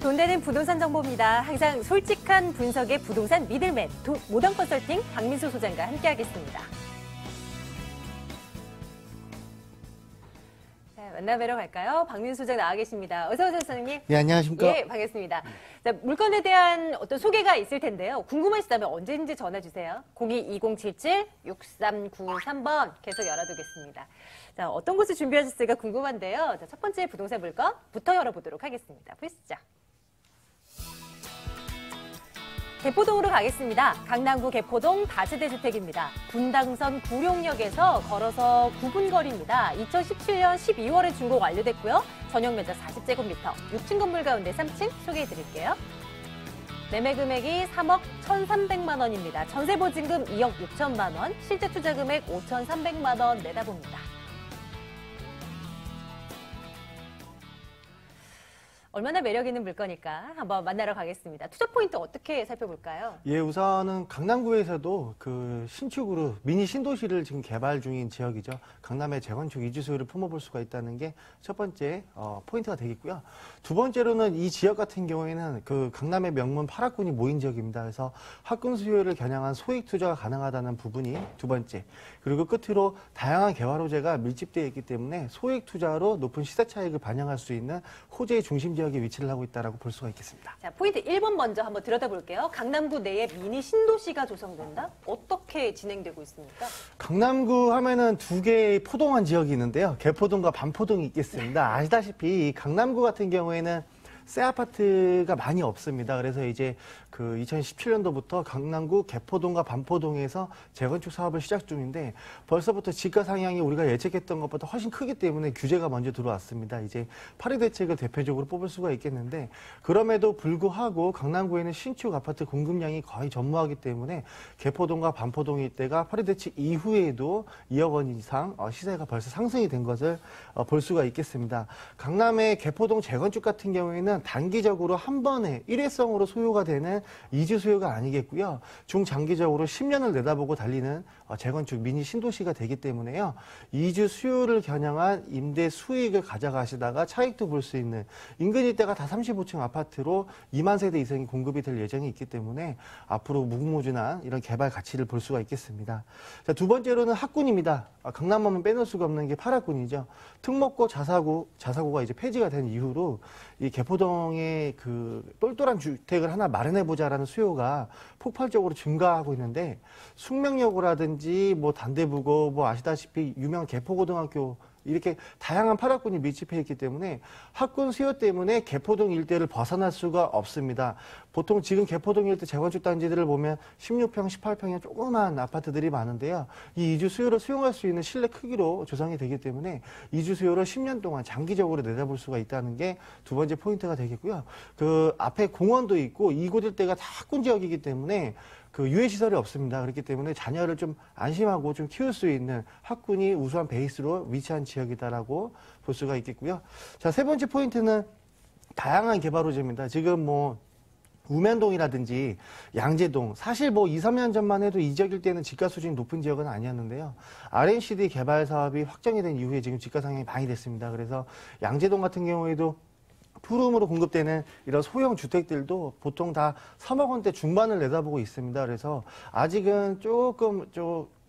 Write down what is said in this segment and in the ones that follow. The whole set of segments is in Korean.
돈 되는 부동산 정보입니다. 항상 솔직한 분석의 부동산 미들맨, 모던 컨설팅 박민수 소장과 함께하겠습니다. 자, 만나뵈러 갈까요? 박민수 소장 나와 계십니다. 어서 오세요, 소장님. 네, 안녕하십니까? 예, 반갑습니다. 자, 물건에 대한 어떤 소개가 있을 텐데요. 궁금하시다면 언제든지 전화 주세요. 02-2077-6393번 계속 열어두겠습니다. 자, 어떤 것을 준비하셨을까 궁금한데요. 자, 첫 번째 부동산 물건부터 열어보도록 하겠습니다. 보시죠. 개포동으로 가겠습니다. 강남구 개포동 다세대 주택입니다. 분당선 구룡역에서 걸어서 9분 거리입니다. 2017년 12월에 준공 완료됐고요. 전용 면적 40제곱미터, 6층 건물 가운데 3층 소개해드릴게요. 매매 금액이 3억 1,300만 원입니다. 전세 보증금 2억 6천만 원, 실제 투자 금액 5,300만 원 내다봅니다. 얼마나 매력 있는 물건일까 한번 만나러 가겠습니다. 투자 포인트 어떻게 살펴볼까요? 예, 우선은 강남구에서도 그 신축으로 미니 신도시를 지금 개발 중인 지역이죠. 강남의 재건축 이주 수요를 품어볼 수가 있다는 게 첫 번째 포인트가 되겠고요. 두 번째로는 이 지역 같은 경우에는 그 강남의 명문 8학군이 모인 지역입니다. 그래서 학군 수요를 겨냥한 소액 투자가 가능하다는 부분이 두 번째. 그리고 끝으로 다양한 개발 호재가 밀집되어 있기 때문에 소액 투자로 높은 시세 차익을 반영할 수 있는 호재의 중심 지역에 위치를 하고 있다고 볼 수가 있겠습니다. 자, 포인트 1번 먼저 한번 들여다볼게요. 강남구 내에 미니 신도시가 조성된다? 어떻게 진행되고 있습니까? 강남구 하면은 두 개의 포동한 지역이 있는데요. 개포동과 반포동이 있겠습니다. 아시다시피 강남구 같은 경우에는 새 아파트가 많이 없습니다. 그래서 이제 그 2017년도부터 강남구 개포동과 반포동에서 재건축 사업을 시작 중인데 벌써부터 지가 상향이 우리가 예측했던 것보다 훨씬 크기 때문에 규제가 먼저 들어왔습니다. 이제 파리 대책을 대표적으로 뽑을 수가 있겠는데 그럼에도 불구하고 강남구에는 신축 아파트 공급량이 거의 전무하기 때문에 개포동과 반포동 일대가 파리 대책 이후에도 2억 원 이상 시세가 벌써 상승이 된 것을 볼 수가 있겠습니다. 강남의 개포동 재건축 같은 경우에는 단기적으로 한 번에 일회성으로 소요가 되는 이주 수요가 아니겠고요. 중장기적으로 10년을 내다보고 달리는 재건축 미니 신도시가 되기 때문에요. 이주 수요를 겨냥한 임대 수익을 가져가시다가 차익도 볼 수 있는 인근 일대가 다 35층 아파트로 2만 세대 이상이 공급이 될 예정이 있기 때문에 앞으로 무궁무진한 이런 개발 가치를 볼 수가 있겠습니다. 자, 두 번째로는 학군입니다. 강남하면 빼놓을 수가 없는 게 8학군이죠. 특목고 자사고가 이제 폐지가 된 이후로 이 개포동에 그 똘똘한 주택을 하나 마련해보자라는 수요가 폭발적으로 증가하고 있는데 숙명여고라든지 뭐 단대부고 뭐 아시다시피 유명한 개포고등학교 이렇게 다양한 8학군이 밀집해 있기 때문에 학군 수요 때문에 개포동 일대를 벗어날 수가 없습니다. 보통 지금 개포동 일대 재건축 단지들을 보면 16평, 18평의 조그만 아파트들이 많은데요. 이 이주 수요를 수용할 수 있는 실내 크기로 조성이 되기 때문에 이주 수요를 10년 동안 장기적으로 내다볼 수가 있다는 게 두 번째 포인트가 되겠고요. 그 앞에 공원도 있고 이곳 일대가 다 학군 지역이기 때문에 그 유해시설이 없습니다. 그렇기 때문에 자녀를 좀 안심하고 좀 키울 수 있는 학군이 우수한 베이스로 위치한 지역이다라고 볼 수가 있겠고요. 자, 세 번째 포인트는 다양한 개발 호재입니다. 지금 뭐 우면동이라든지 양재동, 사실 뭐 2, 3년 전만 해도 이 지역일 때는 집가 수준이 높은 지역은 아니었는데요. R&CD 개발 사업이 확정이 된 이후에 지금 집가 상향이 많이 됐습니다. 그래서 양재동 같은 경우에도 푸름으로 공급되는 이런 소형 주택들도 보통 다 3억 원대 중반을 내다보고 있습니다. 그래서 아직은 조금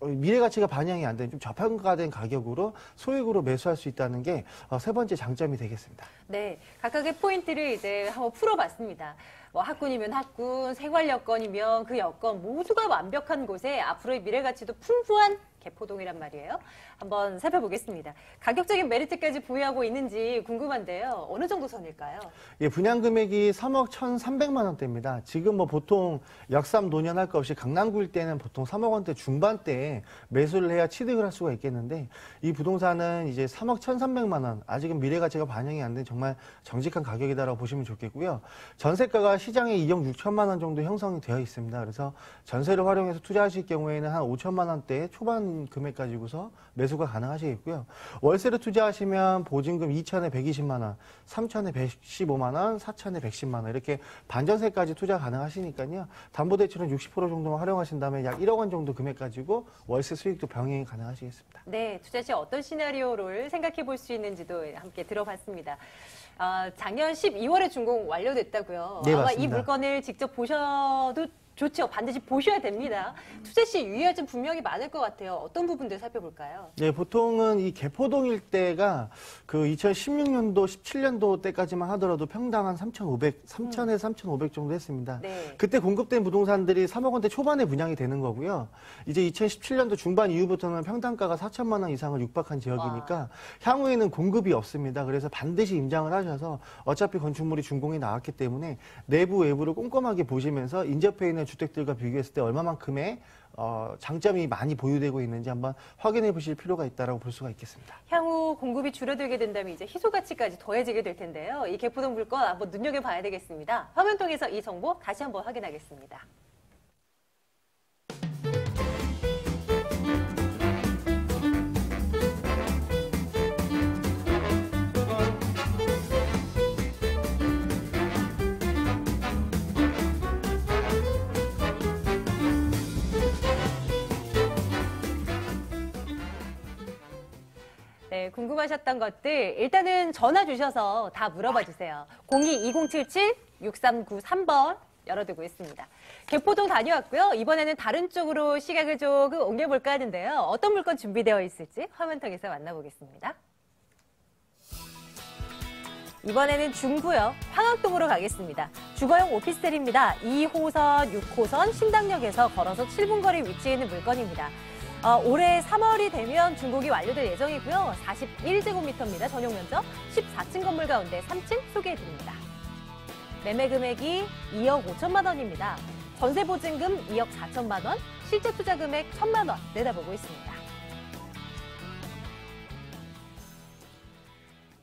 미래 가치가 반영이 안 된 좀 저평가된 가격으로 소액으로 매수할 수 있다는 게 세 번째 장점이 되겠습니다. 네, 각각의 포인트를 이제 한번 풀어봤습니다. 뭐 학군이면 학군, 생활 여건이면 그 여건 모두가 완벽한 곳에 앞으로의 미래 가치도 풍부한 개포동이란 말이에요. 한번 살펴보겠습니다. 가격적인 메리트까지 보유하고 있는지 궁금한데요. 어느 정도 선일까요? 예, 분양 금액이 3억 1,300만 원대입니다. 지금 뭐 보통 역삼 노년할 것 없이 강남구 일대는 보통 3억 원대 중반대에 매수를 해야 취득을 할 수가 있겠는데 이 부동산은 이제 3억 1,300만 원, 아직은 미래 가치가 반영이 안 된 정말 정직한 가격이다라고 보시면 좋겠고요. 전세가가 시장에 2억 6천만 원 정도 형성이 되어 있습니다. 그래서 전세를 활용해서 투자하실 경우에는 한 5천만 원대 초반 금액 가지고서 매수가 가능하시겠고요. 월세로 투자하시면 보증금 2천에 120만 원, 3천에 115만 원, 4천에 110만 원 이렇게 반전세까지 투자 가능하시니까요. 담보대출은 60% 정도만 활용하신다면 약 1억 원 정도 금액 가지고 월세 수익도 병행이 가능하시겠습니다. 네, 투자 시 어떤 시나리오를 생각해 볼 수 있는지도 함께 들어봤습니다. 작년 12월에 준공 완료됐다고요. 네, 아마 맞습니다. 이 물건을 직접 보셔도 좋죠. 반드시 보셔야 됩니다. 투자 시 유의할 점 분명히 많을 것 같아요. 어떤 부분들 살펴볼까요? 네, 보통은 이 개포동 일대가 그 2016년도, 17년도 때까지만 하더라도 평당 한 3,000에서 3,500 정도 했습니다. 네. 그때 공급된 부동산들이 3억 원대 초반에 분양이 되는 거고요. 이제 2017년도 중반 이후부터는 평당가가 4천만 원 이상을 육박한 지역이니까 향후에는 공급이 없습니다. 그래서 반드시 임장을 하셔서 어차피 건축물이 준공이 나왔기 때문에 내부 외부를 꼼꼼하게 보시면서 인접해 있는 주택들과 비교했을 때 얼마만큼의 장점이 많이 보유되고 있는지 한번 확인해 보실 필요가 있다고 볼 수가 있겠습니다. 향후 공급이 줄어들게 된다면 이제 희소 가치까지 더해지게 될 텐데요. 이 개포동 물건 한번 눈여겨봐야 되겠습니다. 화면 통해서 이 정보 다시 한번 확인하겠습니다. 네, 궁금하셨던 것들 일단은 전화 주셔서 다 물어봐 주세요. 02-2077-6393번 열어두고 있습니다. 개포동 다녀왔고요. 이번에는 다른 쪽으로 시각을 조금 옮겨볼까 하는데요. 어떤 물건 준비되어 있을지 화면 통해서 만나보겠습니다. 이번에는 중구역 황학동으로 가겠습니다. 주거용 오피스텔입니다. 2호선, 6호선 신당역에서 걸어서 7분 거리 위치해 있는 물건입니다. 올해 3월이 되면 준공이 완료될 예정이고요. 41제곱미터입니다. 전용 면적 14층 건물 가운데 3층 소개해드립니다. 매매 금액이 2억 5천만 원입니다. 전세 보증금 2억 4천만 원, 실제 투자 금액 1천만 원 내다보고 있습니다.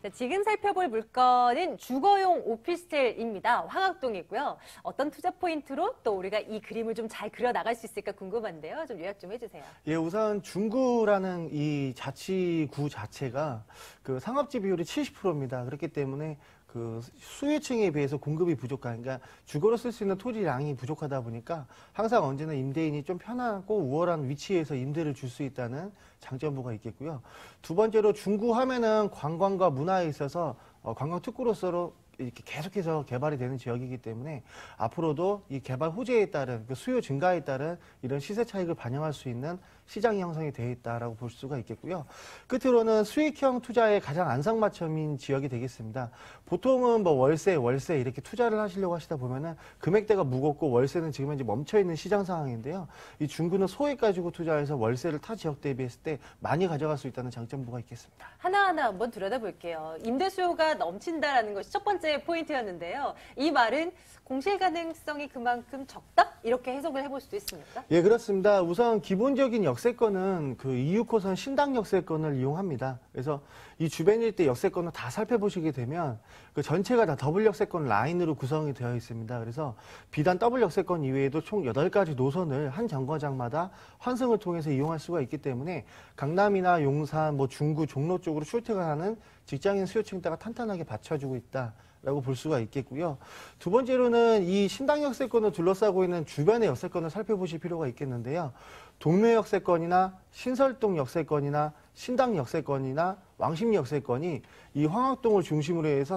자, 지금 살펴볼 물건은 주거용 오피스텔입니다. 황학동이고요. 어떤 투자 포인트로 또 우리가 이 그림을 좀 잘 그려 나갈 수 있을까 궁금한데요. 좀 요약 좀 해주세요. 예, 우선 중구라는 이 자치구 자체가 그 상업지 비율이 70%입니다. 그렇기 때문에 그 수요층에 비해서 공급이 부족한, 그러니까 주거로 쓸 수 있는 토지량이 부족하다 보니까 항상 언제나 임대인이 좀 편하고 우월한 위치에서 임대를 줄 수 있다는 장점부가 있겠고요. 두 번째로 중구 하면은 관광과 문화에 있어서 관광 특구로서 이렇게 계속해서 개발이 되는 지역이기 때문에 앞으로도 이 개발 호재에 따른 그 수요 증가에 따른 이런 시세 차익을 반영할 수 있는 시장이 형성이 되어 있다라고 볼 수가 있겠고요. 끝으로는 수익형 투자의 가장 안성맞춤인 지역이 되겠습니다. 보통은 뭐 월세 이렇게 투자를 하시려고 하시다 보면은 금액대가 무겁고 월세는 지금 현재 멈춰 있는 시장 상황인데요. 이 중구는 소액 가지고 투자해서 월세를 타 지역 대비했을 때 많이 가져갈 수 있다는 장점부가 있겠습니다. 하나하나 한번 들여다볼게요. 임대 수요가 넘친다라는 것이 첫 번째 포인트였는데요. 이 말은 공실 가능성이 그만큼 적다? 이렇게 해석을 해볼 수도 있습니까? 예, 그렇습니다. 우선 기본적인 역세권은 그 26호선 신당 역세권을 이용합니다. 그래서 이 주변 일대 역세권을 다 살펴보시게 되면 그 전체가 다 더블 역세권 라인으로 구성이 되어 있습니다. 그래서 비단 더블 역세권 이외에도 총 8가지 노선을 한 정거장마다 환승을 통해서 이용할 수가 있기 때문에 강남이나 용산, 뭐 중구, 종로 쪽으로 출퇴근하는 직장인 수요층대가 탄탄하게 받쳐주고 있다라고 볼 수가 있겠고요. 두 번째로는 이 신당 역세권을 둘러싸고 있는 주변의 역세권을 살펴보실 필요가 있겠는데요. 동묘 역세권이나 신설동 역세권이나 신당 역세권이나 왕십리 역세권이 이 황학동을 중심으로 해서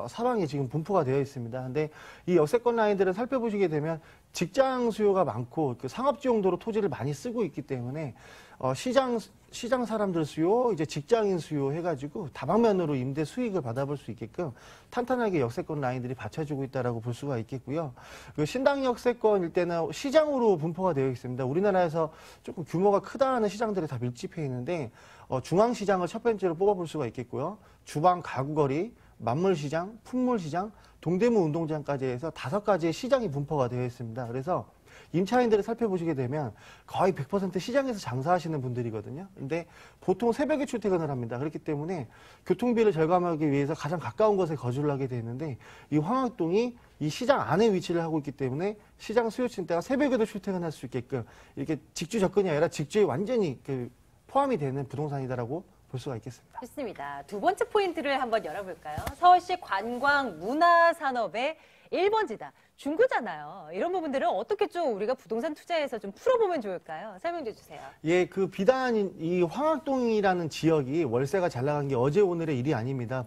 사방에 지금 분포가 되어 있습니다. 근데 이 역세권 라인들을 살펴보시게 되면 직장 수요가 많고 그 상업지 용도로 토지를 많이 쓰고 있기 때문에 시장 사람들 수요, 이제 직장인 수요 해가지고 다방면으로 임대 수익을 받아볼 수 있게끔 탄탄하게 역세권 라인들이 받쳐주고 있다라고 볼 수가 있겠고요. 그 신당 역세권 일대는 시장으로 분포가 되어 있습니다. 우리나라에서 조금 규모가 크다 하는 시장들이 다 밀집해 있는데 중앙시장을 첫 번째로 뽑아볼 수가 있겠고요. 주방 가구거리, 만물시장, 품물시장, 동대문 운동장까지 해서 5가지의 시장이 분포가 되어 있습니다. 그래서 임차인들을 살펴보시게 되면 거의 100% 시장에서 장사하시는 분들이거든요. 근데 보통 새벽에 출퇴근을 합니다. 그렇기 때문에 교통비를 절감하기 위해서 가장 가까운 곳에 거주를 하게 되는데 이 황학동이 이 시장 안에 위치를 하고 있기 때문에 시장 수요층대가 새벽에도 출퇴근할 수 있게끔 이렇게 직주 접근이 아니라 직주에 완전히 포함이 되는 부동산이다라고 볼 수가 있겠습니다. 좋습니다. 두 번째 포인트를 한번 열어볼까요? 서울시 관광 문화산업의 1번지다. 중고잖아요. 이런 부분들은 어떻게 좀 우리가 부동산 투자에서 좀 풀어보면 좋을까요? 설명해 주세요. 예, 그 비단 이 황학동이라는 지역이 월세가 잘 나간 게 어제 오늘의 일이 아닙니다.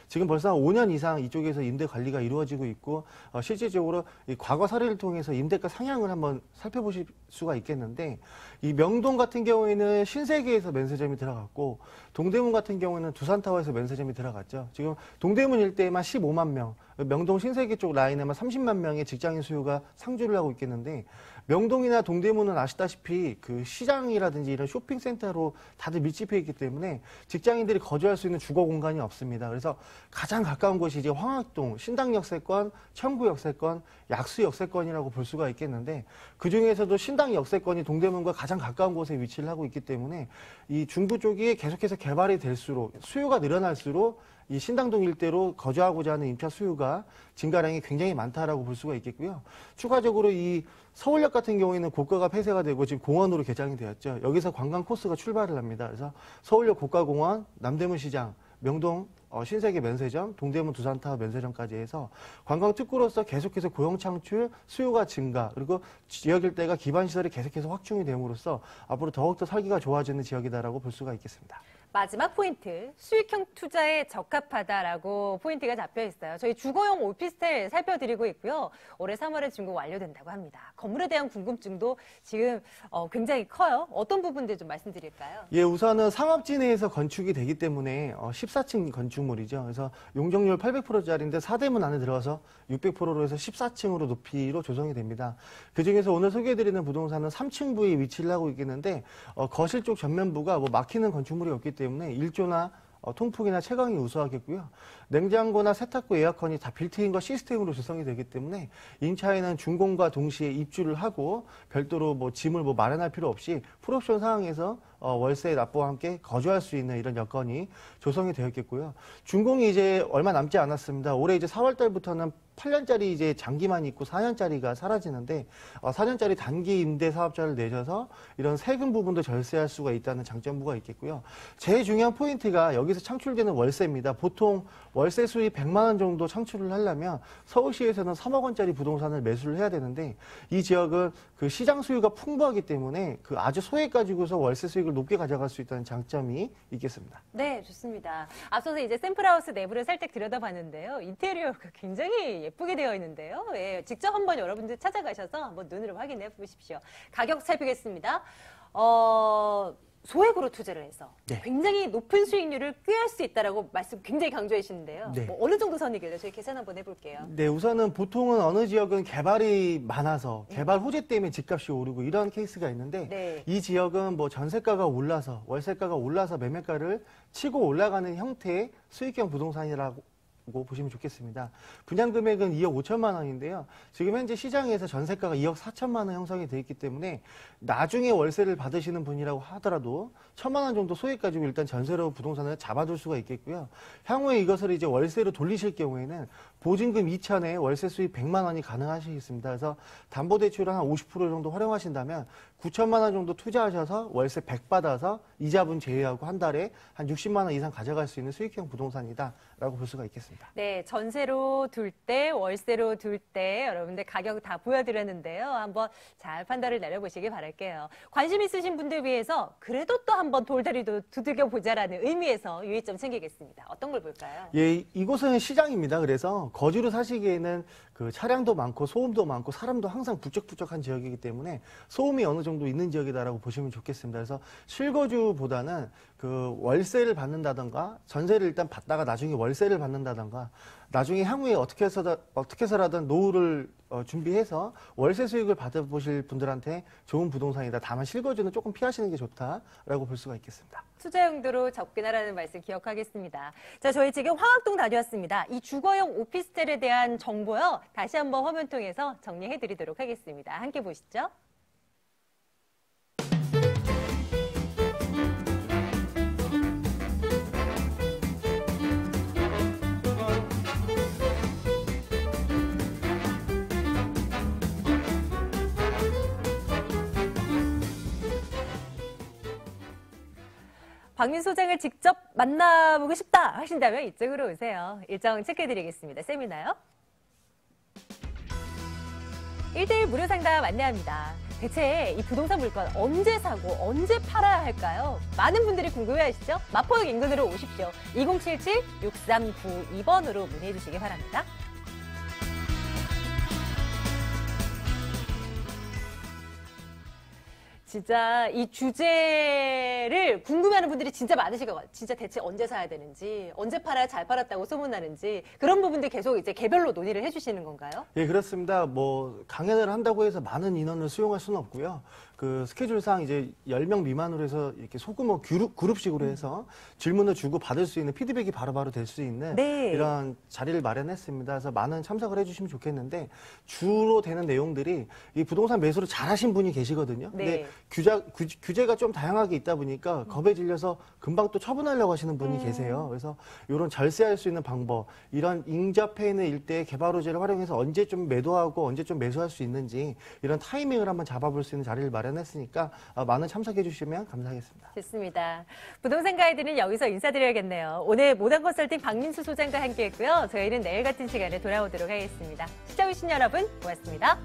지금 벌써 5년 이상 이쪽에서 임대 관리가 이루어지고 있고 실질적으로 이 과거 사례를 통해서 임대가 상향을 한번 살펴보실 수가 있겠는데 이 명동 같은 경우에는 신세계에서 면세점이 들어갔고 동대문 같은 경우에는 두산타워에서 면세점이 들어갔죠. 지금 동대문 일대에만 15만 명, 명동 신세계 쪽 라인에만 30만 명의 직장인 수요가 상주를 하고 있겠는데 명동이나 동대문은 아시다시피 그 시장이라든지 이런 쇼핑센터로 다들 밀집해 있기 때문에 직장인들이 거주할 수 있는 주거 공간이 없습니다. 그래서 가장 가까운 곳이 이제 황학동, 신당역세권, 청구역세권, 약수역세권이라고 볼 수가 있겠는데 그 중에서도 신당역세권이 동대문과 가장 가까운 곳에 위치를 하고 있기 때문에 이 중구 쪽이 계속해서 개발이 될수록 수요가 늘어날수록 이 신당동 일대로 거주하고자 하는 임차 수요가 증가량이 굉장히 많다라고 볼 수가 있겠고요. 추가적으로 이 서울역 같은 경우에는 고가가 폐쇄가 되고 지금 공원으로 개장이 되었죠. 여기서 관광 코스가 출발을 합니다. 그래서 서울역 고가공원, 남대문 시장, 명동 신세계 면세점, 동대문 두산타워 면세점까지 해서 관광 특구로서 계속해서 고용 창출, 수요가 증가, 그리고 지역 일대가 기반 시설이 계속해서 확충이 됨으로써 앞으로 더욱더 살기가 좋아지는 지역이다라고 볼 수가 있겠습니다. 마지막 포인트, 수익형 투자에 적합하다라고 포인트가 잡혀 있어요. 저희 주거용 오피스텔 살펴드리고 있고요. 올해 3월에 준공 완료된다고 합니다. 건물에 대한 궁금증도 지금 굉장히 커요. 어떤 부분들 좀 말씀드릴까요? 예, 우선은 상업지 내에서 건축이 되기 때문에 14층 건축물이죠. 그래서 용적률 800%짜리인데 4대문 안에 들어가서 600%로 해서 14층으로 높이로 조성이 됩니다. 그중에서 오늘 소개해드리는 부동산은 3층 부에 위치를 하고 있겠는데 거실 쪽 전면부가 뭐 막히는 건축물이 없기 때문에 일조나 통풍이나 채광이 우수하겠고요. 냉장고나 세탁고 에어컨이 다 빌트인과 시스템으로 조성이 되기 때문에 임차인은 준공과 동시에 입주를 하고 별도로 뭐 짐을 마련할 필요 없이 풀옵션 상황에서 월세 납부와 함께 거주할 수 있는 이런 여건이 조성이 되었겠고요. 준공이 이제 얼마 남지 않았습니다. 올해 이제 4월 달부터는 8년짜리 이제 장기만 있고 4년짜리가 사라지는데 4년짜리 단기 임대 사업자를 내셔서 이런 세금 부분도 절세할 수가 있다는 장점부가 있겠고요. 제일 중요한 포인트가 여기서 창출되는 월세입니다. 보통 월세 수입 100만 원 정도 창출을 하려면 서울시에서는 3억 원짜리 부동산을 매수를 해야 되는데 이 지역은 그 시장 수요가 풍부하기 때문에 그 아주 소액 가지고서 월세 수익을 높게 가져갈 수 있다는 장점이 있겠습니다. 네, 좋습니다. 앞서서 이제 샘플하우스 내부를 살짝 들여다봤는데요. 인테리어가 굉장히 예쁘게 되어 있는데요. 예, 직접 한번 여러분들 찾아가셔서 한번 눈으로 확인해 보십시오. 가격 살피겠습니다. 소액으로 투자를 해서 네. 굉장히 높은 수익률을 꾀할 수 있다라고 말씀 굉장히 강조해 주시는데요. 네. 뭐 어느 정도 선이길래 저희 계산 한번 해볼게요. 네, 우선은 보통은 어느 지역은 개발이 많아서 개발 호재 때문에 집값이 오르고 이런 케이스가 있는데 네. 이 지역은 뭐 전세가가 올라서 월세가가 올라서 매매가를 치고 올라가는 형태의 수익형 부동산이라고 보시면 좋겠습니다. 분양 금액은 2억 5천만 원인데요. 지금 현재 시장에서 전세가가 2억 4천만 원 형성이 되어 있기 때문에 나중에 월세를 받으시는 분이라고 하더라도 1천만 원 정도 소액 가지고 일단 전세로 부동산을 잡아둘 수가 있겠고요. 향후에 이것을 이제 월세로 돌리실 경우에는 보증금 2천에 월세 수입 100만 원이 가능하시겠습니다. 그래서 담보대출을 한 50% 정도 활용하신다면 9천만 원 정도 투자하셔서 월세 100 받아서 이자분 제외하고 한 달에 한 60만 원 이상 가져갈 수 있는 수익형 부동산이다라고 볼 수가 있겠습니다. 네, 전세로 둘 때, 월세로 둘 때 여러분들 가격 다 보여드렸는데요. 한번 잘 판단을 내려보시기 바랄게요. 관심 있으신 분들 위해서 그래도 또 한번 돌다리도 두들겨 보자라는 의미에서 유의점 챙기겠습니다. 어떤 걸 볼까요? 예, 이곳은 시장입니다. 그래서 거주로 사시기에는 그 차량도 많고 소음도 많고 사람도 항상 북적북적한 지역이기 때문에 소음이 어느 정도 있는 지역이다라고 보시면 좋겠습니다. 그래서 실거주보다는 그 월세를 받는다던가 전세를 일단 받다가 나중에 월세를 받는다던가 나중에 향후에 어떻게 해서라든 노후를 준비해서 월세 수익을 받아보실 분들한테 좋은 부동산이다. 다만 실거주는 조금 피하시는 게 좋다라고 볼 수가 있겠습니다. 투자 용도로 접근하라는 말씀 기억하겠습니다. 자, 저희 지금 황학동 다녀왔습니다. 이 주거용 오피스텔에 대한 정보요. 다시 한번 화면 통해서 정리해드리도록 하겠습니다. 함께 보시죠. 박민 소장을 직접 만나보고 싶다 하신다면 이쪽으로 오세요. 일정 체크해드리겠습니다. 세미나요. 1대1 무료 상담 안내합니다. 대체 이 부동산 물건 언제 사고 언제 팔아야 할까요? 많은 분들이 궁금해하시죠? 마포역 인근으로 오십시오. 2077-6392번으로 문의해 주시기 바랍니다. 진짜 이 주제를 궁금해하는 분들이 진짜 많으실 것 같아요. 진짜 대체 언제 사야 되는지, 언제 팔아야 잘 팔았다고 소문나는지 그런 부분들 계속 이제 개별로 논의를 해주시는 건가요? 예, 그렇습니다. 뭐 강연을 한다고 해서 많은 인원을 수용할 수는 없고요. 그 스케줄상 이제 10명 미만으로 해서 이렇게 소규모 그룹식으로 해서 질문을 주고 받을 수 있는 피드백이 바로바로 될 수 있는 네. 이런 자리를 마련했습니다. 그래서 많은 참석을 해주시면 좋겠는데 주로 되는 내용들이 이 부동산 매수를 잘하신 분이 계시거든요. 네. 근데 규제가 좀 다양하게 있다 보니까 겁에 질려서 금방 또 처분하려고 하시는 분이 계세요. 그래서 이런 절세할 수 있는 방법, 이런 인접해 있는 일대의 개발호재를 활용해서 언제 좀 매도하고 언제 좀 매수할 수 있는지 이런 타이밍을 한번 잡아볼 수 있는 자리를 마련했으니까 많은 참석해 주시면 감사하겠습니다. 좋습니다. 부동산 가이드는 여기서 인사드려야겠네요. 오늘 모던 컨설팅 박민수 소장과 함께했고요. 저희는 내일 같은 시간에 돌아오도록 하겠습니다. 시청해주신 여러분 고맙습니다.